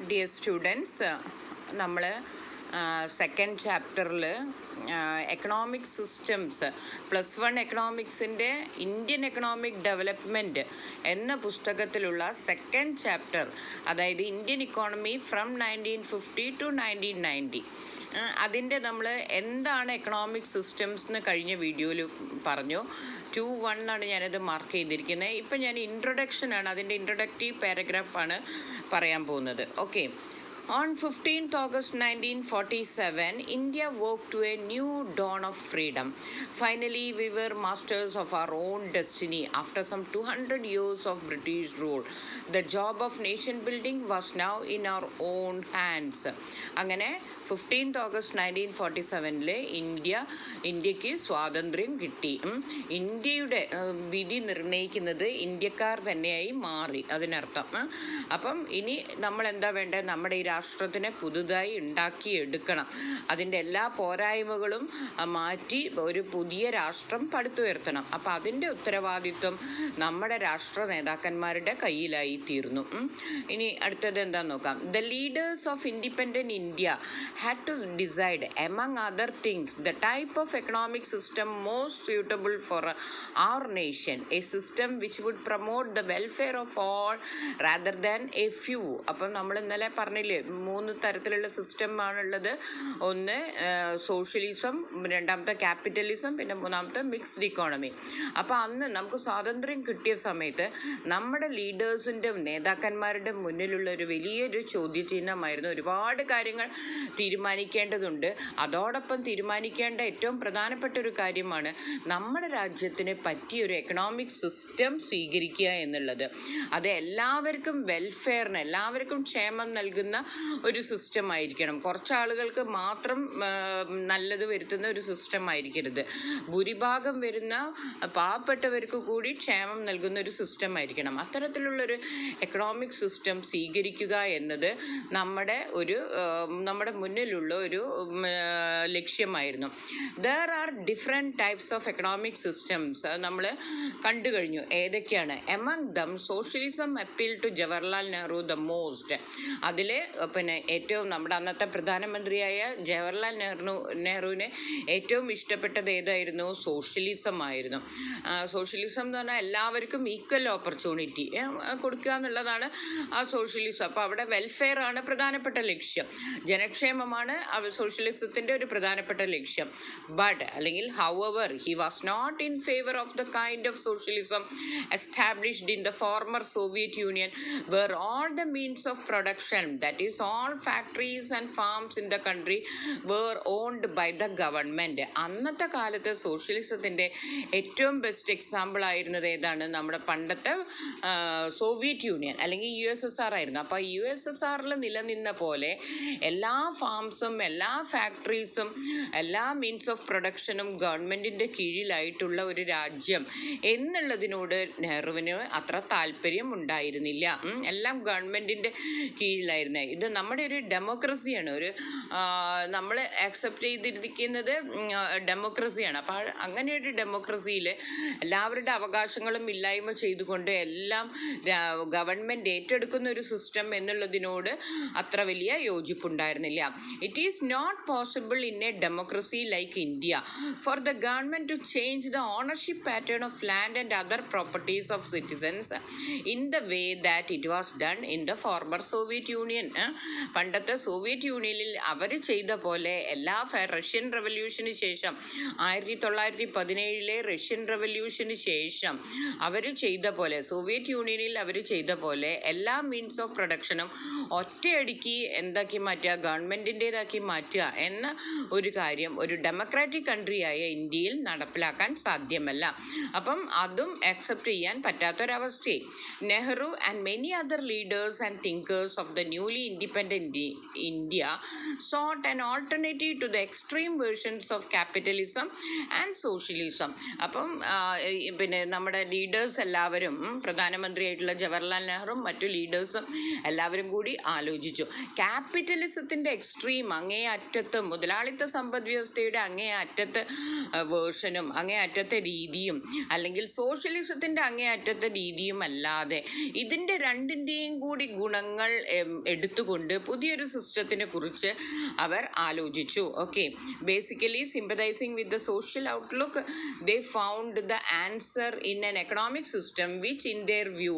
Dear students, നമ്മൾ second ചാപ്റ്ററിൽ economic systems +1 എക്കണോമിക്സിൻ്റെ ഇന്ത്യൻ എക്കണോമിക് ഡെവലപ്മെൻറ്റ് എന്ന പുസ്തകത്തിലുള്ള സെക്കൻഡ് ചാപ്റ്റർ, അതായത് ഇന്ത്യൻ ഇക്കോണമി ഫ്രം 1950 to 1990, അതിൻ്റെ നമ്മൾ എന്താണ് എക്കണോമിക് സിസ്റ്റംസ് എന്ന് കഴിഞ്ഞ വീഡിയോയിൽ പറഞ്ഞു. 2.1 എന്നാണ് ഞാനത് മാർക്ക് ചെയ്തിരിക്കുന്നത്. ഇപ്പം ഞാൻ ഇൻട്രൊഡക്ഷനാണ്, അതിൻ്റെ ഇൻട്രൊഡക്റ്റീവ് പാരഗ്രാഫാണ് പറയാൻ പോകുന്നത്. Okay. On 15th August 1947, India woke to a new dawn of freedom. Finally, we were masters of our own destiny after some 200 years of British rule. The job of nation building was now in our own hands. അങ്ങനെ 15th August 1947 ഇന്ത്യക്ക് സ്വാതന്ത്ര്യം കിട്ടി. ഇന്ത്യയുടെ വിധി നിർണ്ണയിക്കുന്നത് ഇന്ത്യക്കാർ തന്നെയായി മാറി, അതിനർത്ഥം. അപ്പം ഇനി നമ്മൾ എന്താ വേണ്ടത്? നമ്മുടെ ഈ രാഷ്ട്രത്തിനെ പുതുതായി ഉണ്ടാക്കിയെടുക്കണം. അതിൻ്റെ എല്ലാ പോരായ്മകളും മാറ്റി ഒരു പുതിയ രാഷ്ട്രം പടുത്തുയർത്തണം. അപ്പം അതിൻ്റെ ഉത്തരവാദിത്വം നമ്മുടെ രാഷ്ട്ര നേതാക്കന്മാരുടെ കയ്യിലായി തീർന്നു. ഇനി അടുത്തത് എന്താണെന്ന് നോക്കാം. The leaders of independent India had to decide, among other things, the type of economic system most suitable for our nation, a system which would promote the welfare of all rather than a few. അപ്പം നമ്മൾ ഇന്നലെ പറഞ്ഞില്ലേ, 3 തരത്തിലുള്ള system ആണുള്ളത്. ഒന്ന് socialism, രണ്ടാമത്തെ capitalism, പിന്നെ മൂന്നാമത്തെ മിക്സ്ഡ് ഇക്കോണമി. അപ്പോൾ അന്ന് നമുക്ക് സ്വാതന്ത്ര്യം കിട്ടിയ സമയത്ത് നമ്മുടെ ലീഡേഴ്സിൻ്റെ, നേതാക്കന്മാരുടെ മുന്നിലുള്ള ഒരു വലിയൊരു ചോദ്യചിഹ്നമായിരുന്നു. ഒരുപാട് കാര്യങ്ങൾ തീരുമാനിക്കേണ്ടതുണ്ട്. അതോടൊപ്പം തീരുമാനിക്കേണ്ട ഏറ്റവും പ്രധാനപ്പെട്ട ഒരു കാര്യമാണ് നമ്മുടെ രാജ്യത്തിന് പറ്റിയൊരു എക്കണോമിക് സിസ്റ്റം സ്വീകരിക്കുക എന്നുള്ളത്. അത് എല്ലാവർക്കും വെൽഫെയറിന്, എല്ലാവർക്കും ക്ഷേമം നൽകുന്ന ഒരു സിസ്റ്റം ആയിരിക്കണം. കുറച്ച് ആളുകൾക്ക് മാത്രം നല്ലത് വരുത്തുന്ന ഒരു സിസ്റ്റം ആയിരിക്കരുത്. ഭൂരിഭാഗം വരുന്ന പാവപ്പെട്ടവർക്ക് കൂടി ക്ഷേമം നൽകുന്ന ഒരു സിസ്റ്റം ആയിരിക്കണം. അത്തരത്തിലുള്ളൊരു എക്കണോമിക് സിസ്റ്റം സ്വീകരിക്കുക എന്നത് നമ്മുടെ മുന്നിലുള്ള ഒരു ലക്ഷ്യമായിരുന്നു. There are different types of economic systems നമ്മൾ കണ്ടു കഴിഞ്ഞു. ഏതൊക്കെയാണ്? Among them socialism appeal to Jawaharlal Nehru the most. അതിൽ പിന്നെ ഏറ്റവും നമ്മുടെ അന്നത്തെ പ്രധാനമന്ത്രിയായ ജവഹർലാൽ നെഹ്റുവിന് ഏറ്റവും ഇഷ്ടപ്പെട്ടത് ഏതായിരുന്നു? സോഷ്യലിസം ആയിരുന്നു. സോഷ്യലിസം എന്ന് പറഞ്ഞാൽ എല്ലാവർക്കും ഈക്വൽ ഓപ്പർച്യൂണിറ്റി കൊടുക്കുക എന്നുള്ളതാണ് ആ സോഷ്യലിസം. അപ്പോൾ അവിടെ വെൽഫെയർ ആണ് പ്രധാനപ്പെട്ട ലക്ഷ്യം, ജനക്ഷേമമാണ് സോഷ്യലിസത്തിൻ്റെ ഒരു പ്രധാനപ്പെട്ട ലക്ഷ്യം. ബട്ട് അല്ലെങ്കിൽ however he was not in favour of the kind of socialism established in the former Soviet Union where all the means of production, that is all factories and farms in the country were owned by the government. അന്നത്തെ കാലത്ത് സോഷ്യലിസത്തിൻ്റെ ഏറ്റവും best example ആയിരുന്നത് ഏതാണ്? നമ്മുടെ പണ്ടത്തെ Soviet union അല്ലെങ്കിൽ USSR ആയിരുന്നു. അപ്പോൾ USSRൽ നിലനിന്ന പോലെ എല്ലാ ഫാംസും എല്ലാ ഫാക്ടറീസും എല്ലാ മീൻസ് ഓഫ് പ്രൊഡക്ഷനും ഗവൺമെൻറ്റിൻ്റെ കീഴിലായിട്ടുള്ള ഒരു രാജ്യം എന്നുള്ളതിനോട് നെഹ്റുവിന് അത്ര താല്പര്യം ഉണ്ടായിരുന്നില്ല. എല്ലാം ഗവൺമെൻറ്റിൻ്റെ കീഴിലായിരുന്നേ. ഇത് നമ്മുടെ ഒരു ഡെമോക്രസിയാണ്, നമ്മൾ ആക്സെപ്റ്റ് ചെയ്തിരിക്കുന്നത് ഡെമോക്രസിയാണ്. അപ്പോൾ അങ്ങനെ ഒരു ഡെമോക്രസിയിൽ എല്ലാവരുടെ അവകാശങ്ങളും ഇല്ലായ്മ ചെയ്തുകൊണ്ട് എല്ലാം ഗവൺമെൻറ് ഏറ്റെടുക്കുന്ന ഒരു സിസ്റ്റം എന്നുള്ളതിനോട് അത്ര വലിയ യോജിപ്പുണ്ടായിരുന്നില്ല. It is not possible in a democracy like India for the government to change the ownership pattern of land and other properties of citizens in the way that it was done in the former Soviet Union. പണ്ടത്തെ Soviet യൂണിയനിൽ അവർ ചെയ്ത പോലെ Russian റവല്യൂഷന് ശേഷം 1917 Russian റവല്യൂഷന് ശേഷം അവർ ചെയ്ത പോലെ, Soviet യൂണിയനിൽ അവർ ചെയ്ത പോലെ എല്ലാ മീൻസ് ഓഫ് പ്രൊഡക്ഷനും ഒറ്റയടിക്ക് എന്താക്കി മാറ്റുക? ഗവൺമെൻറ്റിൻ്റേതാക്കി മാറ്റുക എന്ന ഒരു കാര്യം ഒരു ഡെമോക്രാറ്റിക് കൺട്രിയായ ഇന്ത്യയിൽ നടപ്പിലാക്കാൻ സാധ്യമല്ല. അപ്പം അതും അക്സെപ്റ്റ് ചെയ്യാൻ പറ്റാത്തൊരവസ്ഥയെ Nehru and many other leaders and thinkers of the newly independent India sought an alternative to the extreme versions of capitalism and socialism. അപ്പം പിന്നെ നമ്മുടെ ലീഡേഴ്സ് എല്ലാവരും, പ്രധാനമന്ത്രിയായിട്ടുള്ള ജവഹർലാൽ നെഹ്റുവും മറ്റു ലീഡേഴ്സും എല്ലാവരും കൂടി ആലോചിച്ചു. ക്യാപിറ്റലിസത്തിൻ്റെ എക്സ്ട്രീം അങ്ങേ അറ്റത്ത്, മുതലാളിത്ത സമ്പദ് വ്യവസ്ഥയുടെ അങ്ങേ അറ്റത്ത് വേർഷനും അങ്ങേ അറ്റത്തെ രീതിയും അല്ലെങ്കിൽ സോഷ്യലിസത്തിൻ്റെ അങ്ങേ അറ്റത്തെ രീതിയും അല്ലാതെ ഇതിൻ്റെ രണ്ടിൻ്റെയും കൂടി ഗുണങ്ങൾ എടുത്തു എടുത്തുകൊണ്ട് പുതിയൊരു സിസ്റ്റത്തിനെ കുറിച്ച് അവർ ആലോചിച്ചു. Okay, basically sympathising with the social outlook they found the answer in an economic system which in their view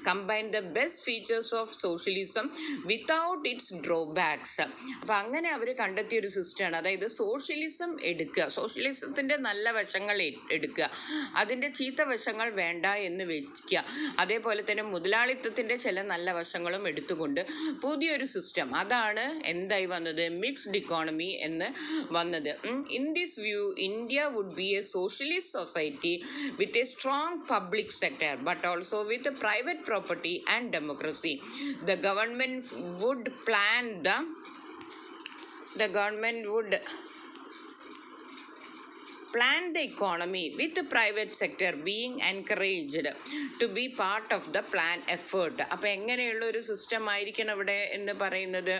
combine the best features of socialism without its drawbacks. അപ്പം അങ്ങനെ അവർ കണ്ടെത്തിയ ഒരു സിസ്റ്റമാണ്. അതായത് സോഷ്യലിസം എടുക്കുക, സോഷ്യലിസത്തിൻ്റെ നല്ല വശങ്ങൾ എടുക്കുക, അതിൻ്റെ ചീത്ത വശങ്ങൾ വേണ്ട എന്ന് വെക്കുക. അതേപോലെ തന്നെ മുതലാളിത്തത്തിൻ്റെ ചില നല്ല വശങ്ങളും എടുത്തുകൊണ്ട് പുതിയൊരു സിസ്റ്റം, അതാണ് എന്തായി വന്നത്, മിക്സ്ഡ് ഇക്കോണമി എന്ന് വന്നത്. In this view India would be a socialist society with a strong public sector but also with private property and democracy. The government would plan the economy with the private sector being encouraged to be part of the plan effort. അപ്പോൾ എങ്ങനെയുള്ള ഒരു system ആയിരിക്കണം ഇവിടെ എന്ന് പറയുന്നത്,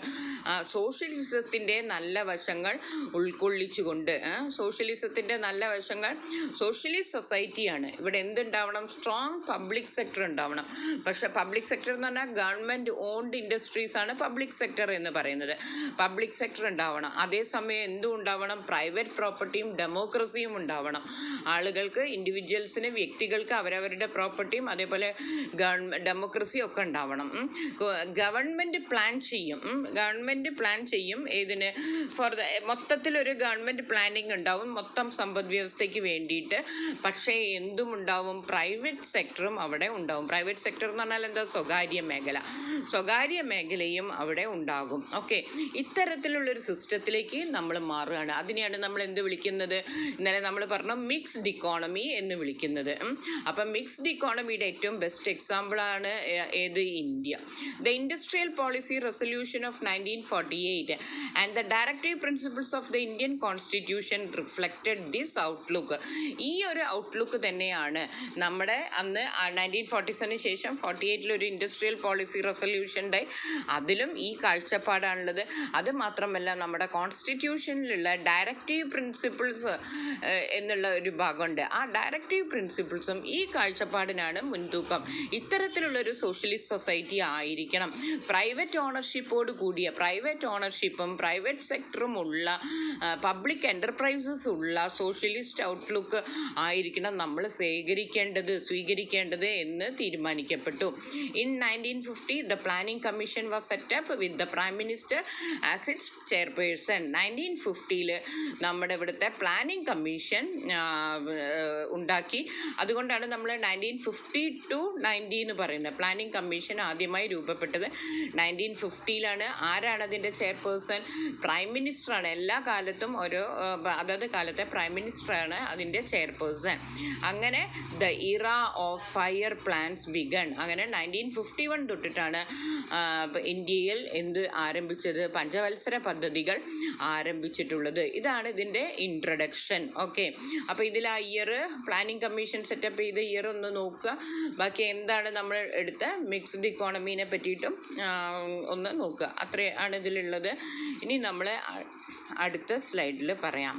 സോഷ്യലിസത്തിൻ്റെ നല്ല വശങ്ങൾ ഉൾക്കൊള്ളിച്ചുകൊണ്ട്, സോഷ്യലിസത്തിൻ്റെ നല്ല വശങ്ങൾ, സോഷ്യലിസ്റ്റ് സൊസൈറ്റിയാണ്. ഇവിടെ എന്തുണ്ടാവണം, സ്ട്രോങ് പബ്ലിക് സെക്ടർ ഉണ്ടാവണം. പക്ഷേ പബ്ലിക് സെക്ടർ എന്ന് പറഞ്ഞാൽ ഗവൺമെൻറ് ഓൺഡ് ഇൻഡസ്ട്രീസ് ആണ് പബ്ലിക് സെക്ടർ എന്ന് പറയുന്നത്. പബ്ലിക് സെക്ടർ ഉണ്ടാവണം, അതേസമയം എന്തും ഉണ്ടാവണം, പ്രൈവറ്റ് പ്രോപ്പർട്ടിയും ഡെമോക്രസിയും ഉണ്ടാവണം. ആളുകൾക്ക്, ഇൻഡിവിജ്വൽസിന്, വ്യക്തികൾക്ക് അവരവരുടെ പ്രോപ്പർട്ടിയും അതേപോലെ ഡെമോക്രസിയും ഒക്കെ ഉണ്ടാവണം. ഗവൺമെൻറ് പ്ലാൻ ചെയ്യും ഏതിന്, ഫോർ ദ മൊത്തത്തിലൊരു ഗവൺമെൻറ് പ്ലാനിങ് ഉണ്ടാവും മൊത്തം സമ്പദ് വ്യവസ്ഥയ്ക്ക് വേണ്ടിയിട്ട്. പക്ഷേ എന്തും ഉണ്ടാവും, പ്രൈവറ്റ് സെക്ടറും അവിടെ ഉണ്ടാവും. പ്രൈവറ്റ് സെക്ടർ എന്ന് പറഞ്ഞാൽ എന്താ, സ്വകാര്യ മേഖലയും അവിടെ ഉണ്ടാകും. ഓക്കെ, ഇത്തരത്തിലുള്ളൊരു സിസ്റ്റത്തിലേക്ക് നമ്മൾ മാറുകയാണ്. അതിനെയാണ് നമ്മൾ എന്ത് വിളിക്കുന്നത്, ഇന്നലെ നമ്മൾ പറഞ്ഞ മിക്സ്ഡ് ഇക്കോണമി എന്ന് വിളിക്കുന്നത്. അപ്പം മിക്സ്ഡ് ഇക്കോണമിയുടെ ഏറ്റവും ബെസ്റ്റ് എക്സാമ്പിളാണ് ഏത്, India. The industrial policy resolution of 1948 and the directive principles of the Indian constitution reflected this outlook. ഈ ഒരു ഔട്ട്ലുക്ക് തന്നെയാണ് നമ്മുടെ അന്ന് 1947 ശേഷം 48 ഒരു ഇൻഡസ്ട്രിയൽ പോളിസി റെസൊല്യൂഷൻ്റെ, അതിലും ഈ കാഴ്ചപ്പാടാണുള്ളത്. അത് മാത്രമല്ല നമ്മുടെ കോൺസ്റ്റിറ്റ്യൂഷനിലുള്ള ഡയറക്റ്റീവ് പ്രിൻസിപ്പിൾസ് എന്നുള്ള ഒരു ഭാഗമുണ്ട്. ആ ഡയറക്റ്റീവ് പ്രിൻസിപ്പിൾസും ഈ കാഴ്ചപ്പാടിനാണ് മുൻതൂക്കം. ഇത്തരത്തിലുള്ളൊരു സോഷ്യലിസ്റ്റ് സൊസൈറ്റി ആയിരിക്കണം. പ്രൈവറ്റ് ഓണർഷിപ്പോട് കൂടിയ, പ്രൈവറ്റ് ഓണർഷിപ്പും പ്രൈവറ്റ് സെക്ടറും ഉള്ള, പബ്ലിക് എൻ്റർപ്രൈസസ് ഉള്ള സോഷ്യലിസ്റ്റ് ഔട്ട്ലുക്ക് ആയിരിക്കണം നമ്മൾ സ്വീകരിക്കേണ്ടത് എന്ന് തീരുമാനിക്കപ്പെട്ടു. In 1950 the planning commission was set up with the prime minister as its chairperson. 1950 നമ്മുടെ ഇവിടുത്തെ പ്ലാനിംഗ് കമ്മീഷൻ ഉണ്ടാക്കി. അതുകൊണ്ടാണ് നമ്മൾ 1950 to 90 എന്ന് പറയുന്നത്. പ്ലാനിംഗ് കമ്മീഷൻ ആദ്യമായി രൂപപ്പെട്ടത് 1950. ആരാണ് അതിൻ്റെ ചെയർപേഴ്സൺ? പ്രൈം മിനിസ്റ്ററാണ്. എല്ലാ കാലത്തും അതത് കാലത്തെ പ്രൈം മിനിസ്റ്ററാണ് അതിൻ്റെ ചെയർപേഴ്സൺ. അങ്ങനെ ദ ഇറ ഓഫ് ഫയർ പ്ലാൻസ് ബിഗൺ. അങ്ങനെ 1951 തൊട്ടിട്ടാണ് ഇന്ത്യയിൽ ആരംഭിച്ചത്, പഞ്ചവത്സര പദ്ധതികൾ ആരംഭിച്ചിട്ടുള്ളത്. ഇതാണ് ഇതിൻ്റെ ഇൻട്രൊഡക്ഷൻ. ഓക്കെ, അപ്പോൾ ഇതിൽ ആ ഇയർ, പ്ലാനിംഗ് കമ്മീഷൻ സെറ്റപ്പ് ചെയ്ത ഇയർ ഒന്ന് നോക്കുക. ബാക്കി എന്താണ് നമ്മൾ എടുത്ത മിക്സ്ഡ് ഇക്കോണമീനെ പറ്റിയിട്ടും ഒന്ന് നോക്കുക. അത്രയാണ് ഇതിലുള്ളത്. ഇനി നമ്മൾ അടുത്ത സ്ലൈഡിൽ പറയാം.